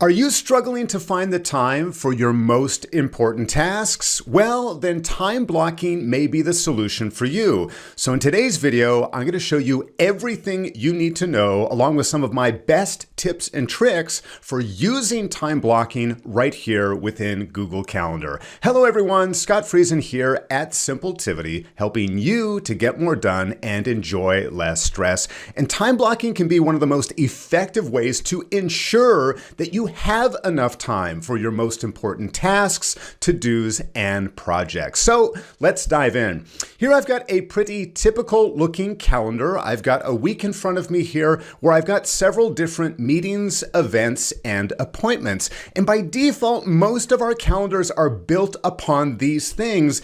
Are you struggling to find the time for your most important tasks? Well, then time blocking may be the solution for you. So in today's video, I'm going to show you everything you need to know, along with some of my best tips and tricks for using time blocking right here within Google Calendar. Hello everyone, Scott Friesen here at Simpletivity, helping you to get more done and enjoy less stress. And time blocking can be one of the most effective ways to ensure that you have enough time for your most important tasks, to-dos, and projects. So let's dive in. Here I've got a pretty typical looking calendar. I've got a week in front of me here where I've got several different meetings, events, and appointments. And by default, most of our calendars are built upon these things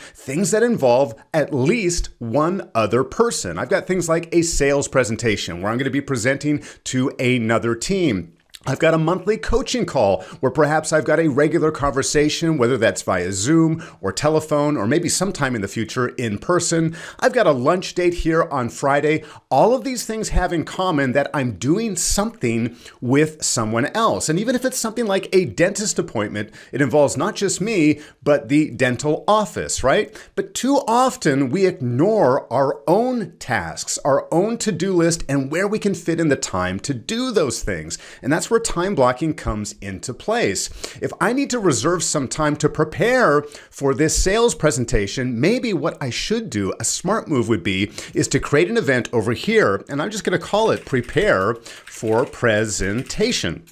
that involve at least one other person. I've got things like a sales presentation where I'm going to be presenting to another team. I've got a monthly coaching call where perhaps I've got a regular conversation, whether that's via Zoom or telephone, or maybe sometime in the future in person. I've got a lunch date here on Friday. All of these things have in common that I'm doing something with someone else. And even if it's something like a dentist appointment, it involves not just me, but the dental office, right? But too often we ignore our own tasks, our own to-do list, and where we can fit in the time to do those things. And that's where time blocking comes into place. If I need to reserve some time to prepare for this sales presentation, maybe what I should do, a smart move would be, is to create an event over here, and I'm just going to call it Prepare for Presentation.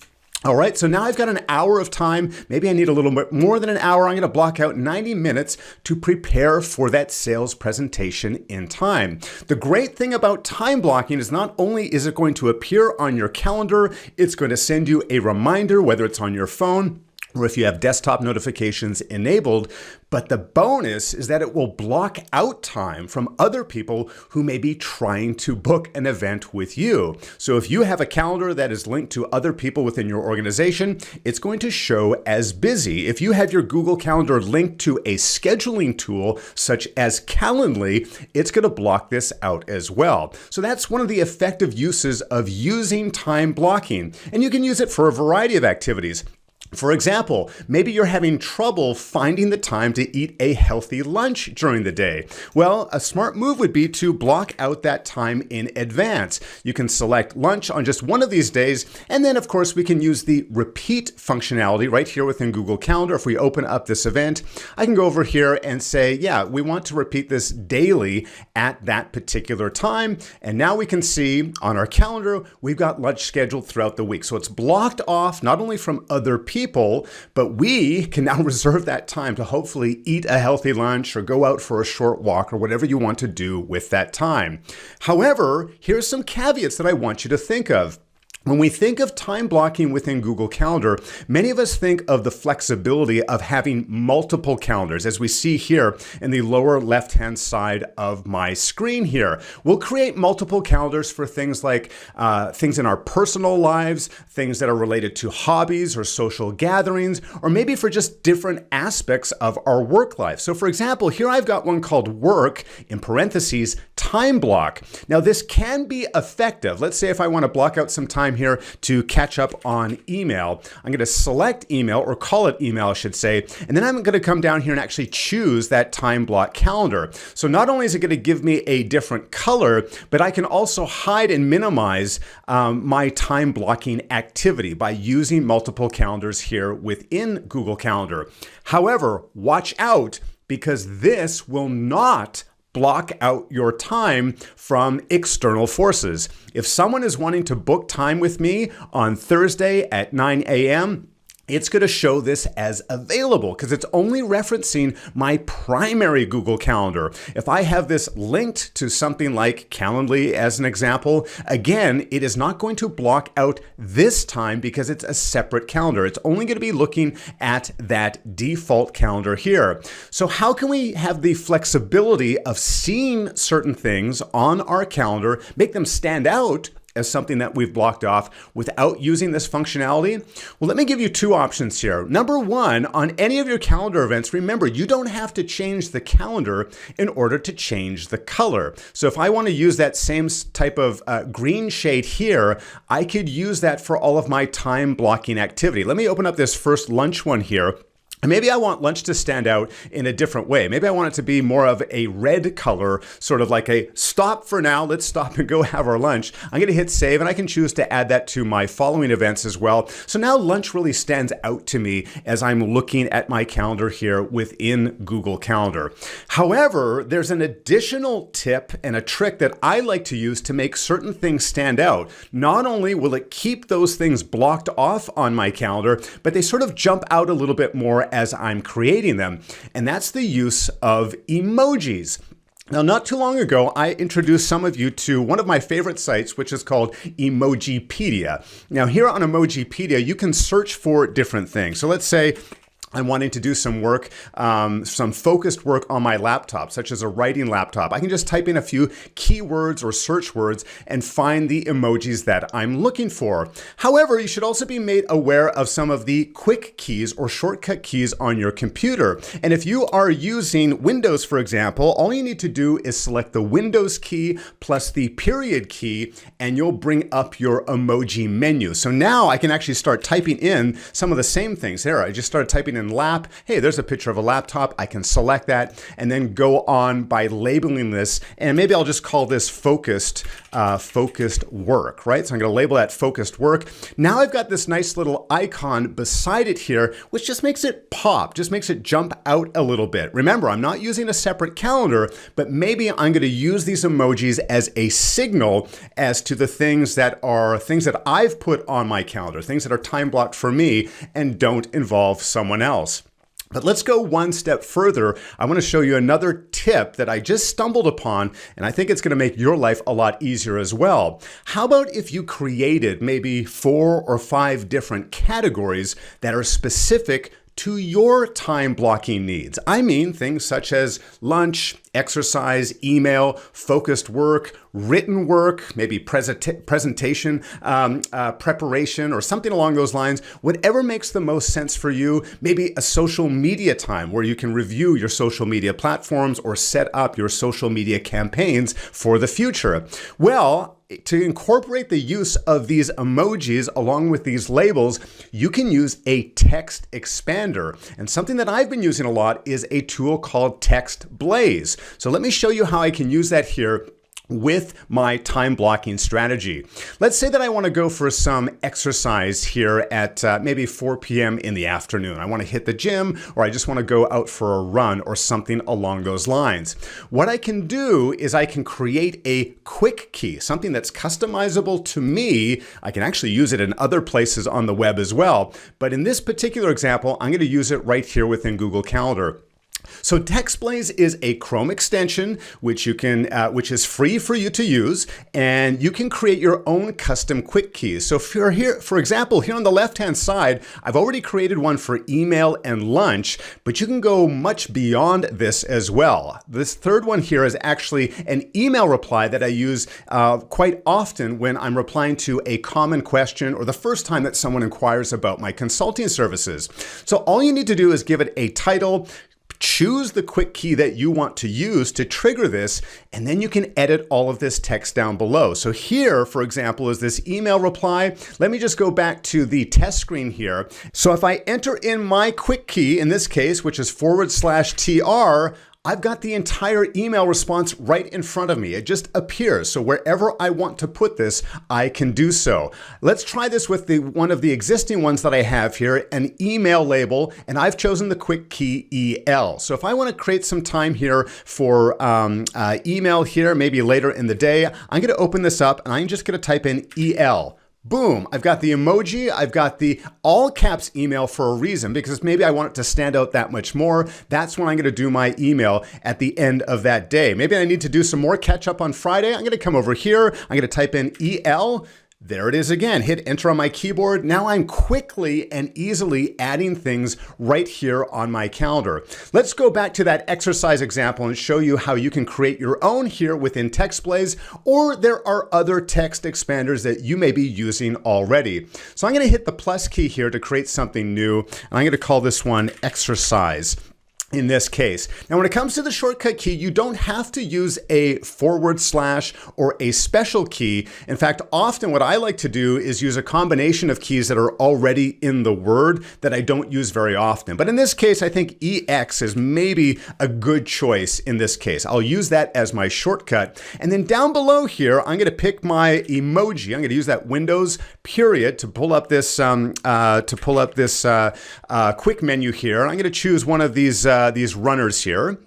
All right, so now I've got an hour of time. Maybe I need a little bit more than an hour. I'm going to block out 90 minutes to prepare for that sales presentation in time. The great thing about time blocking is not only is it going to appear on your calendar, it's going to send you a reminder, whether it's on your phone or if you have desktop notifications enabled. But the bonus is that it will block out time from other people who may be trying to book an event with you. So if you have a calendar that is linked to other people within your organization, it's going to show as busy. If you have your Google Calendar linked to a scheduling tool such as Calendly, it's going to block this out as well. So that's one of the effective uses of using time blocking. And you can use it for a variety of activities. For example, maybe you're having trouble finding the time to eat a healthy lunch during the day. Well, a smart move would be to block out that time in advance. You can select lunch on just one of these days, and then of course we can use the repeat functionality right here within Google Calendar. If we open up this event, I can go over here and say, yeah, we want to repeat this daily at that particular time. And now we can see on our calendar, we've got lunch scheduled throughout the week. So it's blocked off not only from other people, but we can now reserve that time to hopefully eat a healthy lunch or go out for a short walk or whatever you want to do with that time. However, here's some caveats that I want you to think of. When we think of time blocking within Google Calendar, many of us think of the flexibility of having multiple calendars, as we see here in the lower left-hand side of my screen here. We'll create multiple calendars for things like things in our personal lives, things that are related to hobbies or social gatherings, or maybe for just different aspects of our work life. So for example, here I've got one called Work, in parentheses, Time Block. Now this can be effective. Let's say if I want to block out some time here to catch up on email. I'm going to select email, or call it email, I should say, and then I'm going to come down here and actually choose that time block calendar. So not only is it going to give me a different color, but I can also hide and minimize my time blocking activity by using multiple calendars here within Google Calendar. However, watch out, because this will not block out your time from external forces. If someone is wanting to book time with me on Thursday at 9 a.m., it's going to show this as available because it's only referencing my primary Google Calendar. If I have this linked to something like Calendly as an example, again, it is not going to block out this time because it's a separate calendar. It's only going to be looking at that default calendar here. So how can we have the flexibility of seeing certain things on our calendar, make them stand out as something that we've blocked off without using this functionality? Well, let me give you two options here. Number one, on any of your calendar events, remember, you don't have to change the calendar in order to change the color. So if I want to use that same type of green shade here, I could use that for all of my time blocking activity. Let me open up this first lunch one here. And maybe I want lunch to stand out in a different way. Maybe I want it to be more of a red color, sort of like a stop for now, let's stop and go have our lunch. I'm gonna hit save, and I can choose to add that to my following events as well. So now lunch really stands out to me as I'm looking at my calendar here within Google Calendar. However, there's an additional tip and a trick that I like to use to make certain things stand out. Not only will it keep those things blocked off on my calendar, but they sort of jump out a little bit more as I'm creating them. And that's the use of emojis. Now, not too long ago, I introduced some of you to one of my favorite sites, which is called Emojipedia. Now, here on Emojipedia, you can search for different things. So let's say I'm wanting to do some work, some focused work on my laptop, such as a writing laptop. I can just type in a few keywords or search words and find the emojis that I'm looking for. However, you should also be made aware of some of the quick keys or shortcut keys on your computer. And if you are using Windows, for example, all you need to do is select the Windows key plus the period key, and you'll bring up your emoji menu. So now I can actually start typing in some of the same things. There, I just started typing in lap. Hey, there's a picture of a laptop. I can select that and then go on by labeling this. And maybe I'll just call this focused work, right? So I'm going to label that focused work. Now I've got this nice little icon beside it here, which just makes it pop, just makes it jump out a little bit. Remember, I'm not using a separate calendar, but maybe I'm going to use these emojis as a signal as to the things that I've put on my calendar, things that are time blocked for me and don't involve someone else. But let's go one step further. I want to show you another tip that I just stumbled upon, and I think it's going to make your life a lot easier as well. How about if you created maybe 4 or 5 different categories that are specific to your time blocking needs? I mean things such as lunch, exercise, email, focused work, written work, maybe presentation preparation, or something along those lines. Whatever makes the most sense for you. Maybe a social media time where you can review your social media platforms or set up your social media campaigns for the future. Well, to incorporate the use of these emojis along with these labels, you can use a text expander. And something that I've been using a lot is a tool called Text Blaze. So let me show you how I can use that here with my time blocking strategy. Let's say that I want to go for some exercise here at maybe 4 p.m. in the afternoon. I want to hit the gym, or I just want to go out for a run or something along those lines. What I can do is I can create a quick key, something that's customizable to me. I can actually use it in other places on the web as well. But in this particular example, I'm going to use it right here within Google Calendar. So Text Blaze is a Chrome extension, which is free for you to use, and you can create your own custom quick keys. So if you're here, for example, here on the left-hand side, I've already created one for email and lunch, but you can go much beyond this as well. This third one here is actually an email reply that I use quite often when I'm replying to a common question or the first time that someone inquires about my consulting services. So all you need to do is give it a title, choose the quick key that you want to use to trigger this, and then you can edit all of this text down below. So here, for example, is this email reply. Let me just go back to the test screen here. So if I enter in my quick key, in this case, which is /TR, I've got the entire email response right in front of me. It just appears. So wherever I want to put this, I can do so. Let's try this with one of the existing ones that I have here, an email label, and I've chosen the quick key EL. So if I want to create some time here for email here, maybe later in the day, I'm going to open this up and I'm just going to type in EL. Boom, I've got the emoji, I've got the all caps email for a reason, because maybe I want it to stand out that much more. That's when I'm going to do my email at the end of that day. Maybe I need to do some more catch up on Friday. I'm going to come over here, I'm going to type in EL. There it is again. Hit enter on my keyboard. Now I'm quickly and easily adding things right here on my calendar. Let's go back to that exercise example and show you how you can create your own here within TextBlaze, or there are other text expanders that you may be using already. So I'm going to hit the plus key here to create something new, and I'm going to call this one exercise. In this case. Now, when it comes to the shortcut key, you don't have to use a / or a special key. In fact, often what I like to do is use a combination of keys that are already in the word that I don't use very often. But in this case, I think EX is maybe a good choice in this case. I'll use that as my shortcut. And then down below here, I'm going to pick my emoji. I'm going to use that Windows period to pull up this quick menu here. I'm going to choose one of these runners here.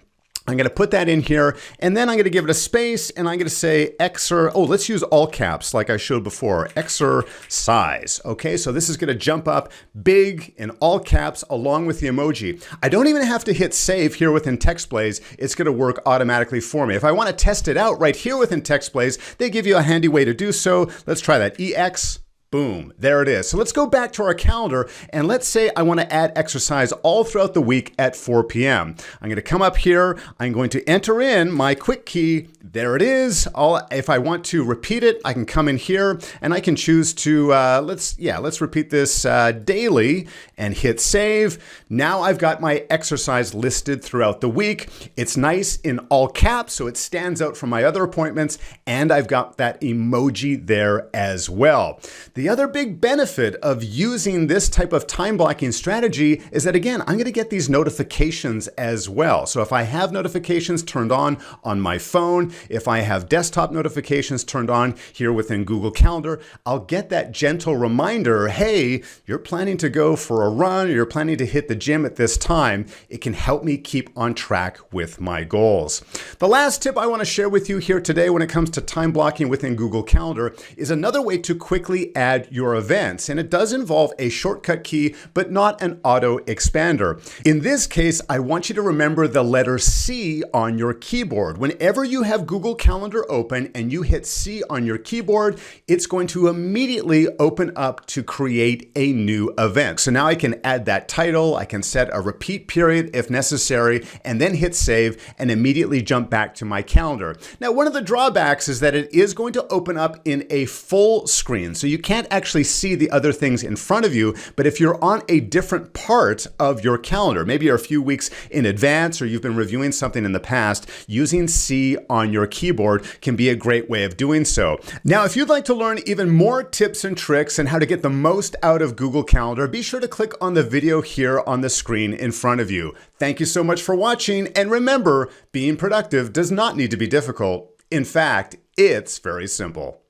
I'm going to put that in here, and then I'm going to give it a space, and I'm going to say let's use all caps like I showed before, exercise. Okay, so this is going to jump up big in all caps along with the emoji. I don't even have to hit save here within TextBlaze. It's going to work automatically for me. If I want to test it out right here within TextBlaze, they give you a handy way to do so. Let's try that. EX. Boom, there it is. So let's go back to our calendar, and let's say I want to add exercise all throughout the week at 4 p.m. I'm going to come up here. I'm going to enter in my quick key. There it is. If I want to repeat it, I can come in here and I can choose to, let's repeat this daily and hit save. Now I've got my exercise listed throughout the week. It's nice in all caps, so it stands out from my other appointments, and I've got that emoji there as well. The other big benefit of using this type of time blocking strategy is that, again, I'm going to get these notifications as well. So if I have notifications turned on my phone, if I have desktop notifications turned on here within Google Calendar, I'll get that gentle reminder, hey, you're planning to go for a run, or you're planning to hit the gym at this time. It can help me keep on track with my goals. The last tip I want to share with you here today when it comes to time blocking within Google Calendar is another way to quickly add your events, and it does involve a shortcut key, but not an auto expander. In this case, I want you to remember the letter C on your keyboard. Whenever you have Google Calendar open and you hit C on your keyboard, it's going to immediately open up to create a new event. So now I can add that title, I can set a repeat period if necessary, and then hit save and immediately jump back to my calendar. Now, one of the drawbacks is that it is going to open up in a full screen, so you can't actually see the other things in front of you. But if you're on a different part of your calendar, maybe you're a few weeks in advance or you've been reviewing something in the past, using C on your keyboard can be a great way of doing so. Now, if you'd like to learn even more tips and tricks and how to get the most out of Google Calendar, be sure to click on the video here on the screen in front of you. Thank you so much for watching, and remember, being productive does not need to be difficult. In fact, it's very simple.